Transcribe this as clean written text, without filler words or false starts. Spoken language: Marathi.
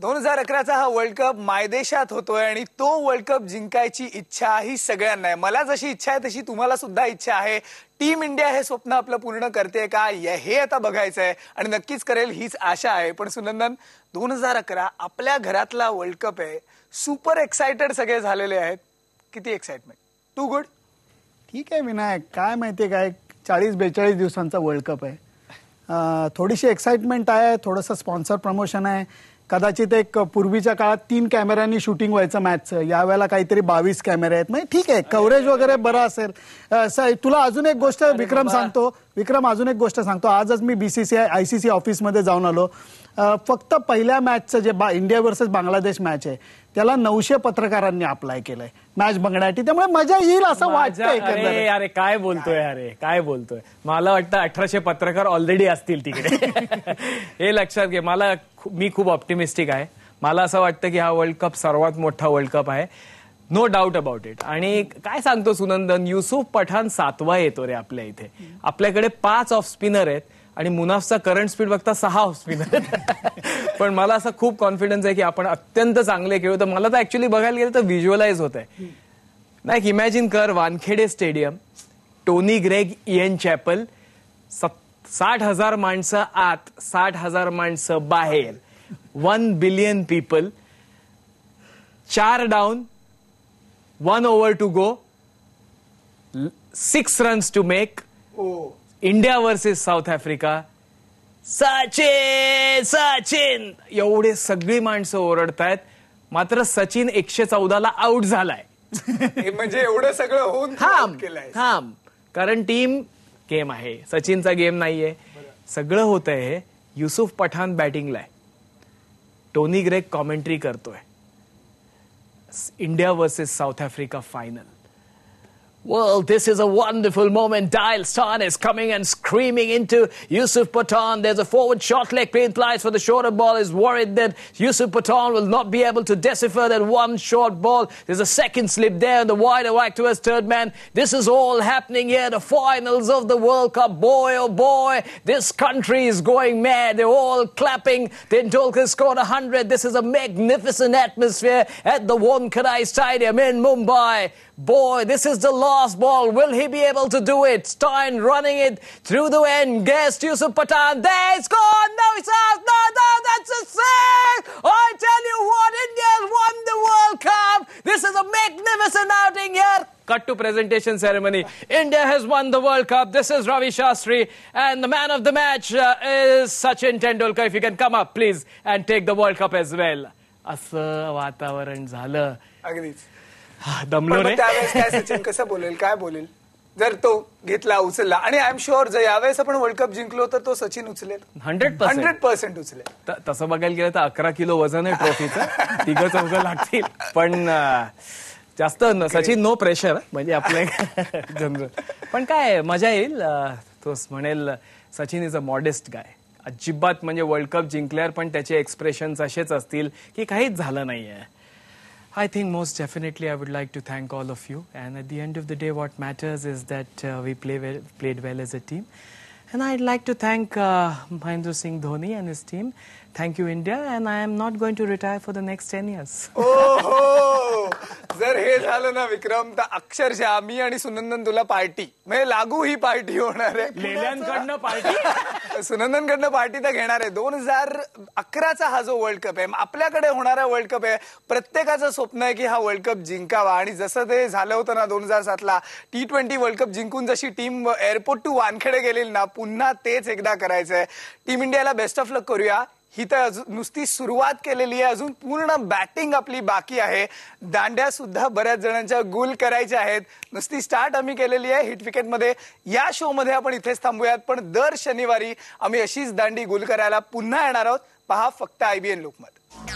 2011चा हा वर्ल्ड कप मायदेशात होतोय आणि तो वर्ल्ड कप जिंकायची इच्छा ही सगळ्यांना आहे. मला जशी इच्छा आहे तशी तुम्हाला सुद्धा इच्छा आहे. टीम इंडिया हे स्वप्न आपलं पूर्ण करते का हे आता बघायचं आहे आणि नक्कीच करेल हीच आशा आहे. पण सुनंदन, 2011 आपल्या घरातला वर्ल्ड कप आहे. सुपर एक्साइटेड सगळे झालेले आहेत. किती एक्साइटमेंट? To good? ठीक आहे विनायक, काय माहितीये काय 40-42 दिवसांचा वर्ल्ड कप आहे. थोडीशी एक्साइटमेंट आहे, थोडंसं स्पॉन्सर प्रमोशन आहे. कदाचित एक पूर्वीच्या काळात 3 कॅमेऱ्यांनी शूटिंग व्हायचं मॅचचं, यावेळेला काहीतरी 22 कॅमेरे आहेत. म्हणजे ठीक आहे, कव्हरेज वगैरे बरं असेल. तुला अजून एक गोष्ट विक्रम अजून एक गोष्ट सांगतो. आजच मी BCCI ICC ऑफिसमध्ये जाऊन आलो. फक्त पहिल्या मॅचचं जे इंडिया वर्सेस बांगलादेश मॅच आहे त्याला 900 पत्रकारांनी अप्लाय केलंय मॅच बघण्यासाठी. त्यामुळे मजा येईल असं वाटतंय. अरे काय बोलतोय, मला वाटतं 1800 पत्रकार ऑलरेडी असतील तिकडे. हे लक्षात घे. मी खूप ऑप्टिमिस्टिक आहे. मला असं वाटतं की हा वर्ल्ड कप सर्वात मोठा वर्ल्ड कप आहे, नो डाऊट अबाउट इट. आणि काय सांगतो सुनंदन, युसुफ पठाण 7वा येतो रे आपल्या इथे. आपल्याकडे 5 ऑफ स्पिनर आहेत आणि मुनाफचा करंट स्पीड बघता 6 ऑफ स्पिनर. पण मला असं खूप कॉन्फिडन्स आहे की आपण अत्यंत चांगले खेळू. तर मला तर ऍक्च्युली बघायला गेलं तर व्हिज्युअलाइज होत आहे. नाही, इमॅजिन कर, Wankhede stadium, Tony Greig, Ian Chappell, 60,000 माणसं आत, 60,000 माणसं बाहेर, 1 billion people, 4 down, 1 over to go, 6 runs to make. India versus South Africa. Sachin एवढे सगळी माणसं ओरडतायत. मात्र सचिन 114ला आउट झालाय. म्हणजे एवढं सगळं होऊन थांब, कारण टीम गेम आहे, सचिनचा गेम नाहीये. सगळं होत आहे. युसुफ पठाण बॅटिंगला आहे, टोनी ग्रेग कॉमेंट्री करतोय. India versus South Africa final. Well, this is a wonderful moment. Dial Stan is coming and screaming into Yusuf Pathan. There's a forward short leg play in place for the shorter ball. Is worried that Yusuf Pathan will not be able to decipher that one short ball. There's a second slip there and the wider whack towards third man. This is all happening here. The finals of the World Cup. Boy, oh boy, this country is going mad. They're all clapping. Tendulkar scored 100. This is a magnificent atmosphere at the Wankhede Stadium in Mumbai. Boy, this is the last ball. Will he be able to do it? Stein running it through the end. Guest Yusuf Pathan. There it's gone. No, it's out. No, that's a save. I tell you what, India has won the World Cup. This is a magnificent outing here. Cut to presentation ceremony. India has won the World Cup. This is Ravi Shastri. And the man of the match is Sachin Tendulkar. If you can come up, please, and take the World Cup as well. असं वातावरण झालं. अगदीच दमलो रे. त्यावेळेस काय सचिन कसं बोलेल, काय बोलेल जर तो घेतला, उचलला? आणि आय एम शुअर जर यावेळेस आपण वर्ल्ड कप जिंकलो तर तो सचिन उचलेल. 100% उचलेल. तसं बघायला गेलं तर 11 किलो वजन आहे ट्रॉफीचं. 3-4 लागतील. पण जास्त सचिन नो प्रेशर, म्हणजे आपलं जनरल. पण काय मजा येईल. तोच म्हणेल सचिन इज अ मॉडेस्ट गाय. अजिबात म्हणजे वर्ल्ड कप जिंकल्यावर पण त्याचे एक्सप्रेशन्स असेच असतील की काहीच झालं नाहीये. I think most definitely I would like to thank all of you, and at the end of the day what matters is that we played well as a team, and I'd like to thank Mahendra Singh Dhoni and his team. Thank you India, and I am not going to retire for the next 10 years. जर हे झालं ना विक्रम, तर अक्षरशः मी आणि सुनंदन तुला पार्टी, म्हणजे लागू ही पार्टी होणार आहे. लेल्यांकडनं पार्टी, सुनंदनकडनं पार्टी तर घेणार आहे. 2011चा हा जो वर्ल्ड कप आहे, आपल्याकडे होणारा वर्ल्ड कप आहे. प्रत्येकाचं स्वप्न आहे की हा वर्ल्ड कप जिंकावा. आणि जसं ते झालं होतं ना 2007ला T20 वर्ल्ड कप जिंकून जशी टीम एअरपोर्ट टू वानखेडे गेलेली ना, पुन्हा तेच एकदा करायचंय. टीम इंडियाला बेस्ट ऑफ लक करूया. ही तर नुसती सुरुवात केलेली आहे, अजून पूर्ण बॅटिंग आपली बाकी आहे. दांड्या सुद्धा बऱ्याच जणांच्या गुल करायच्या आहेत. नुसती स्टार्ट आम्ही केलेली आहे हिट विकेट मध्ये. या शो मध्ये आपण इथेच थांबूयात, पण दर शनिवारी आम्ही अशीच दांडी गुल करायला पुन्हा येणार आहोत. पहा फक्त IBN लोकमत.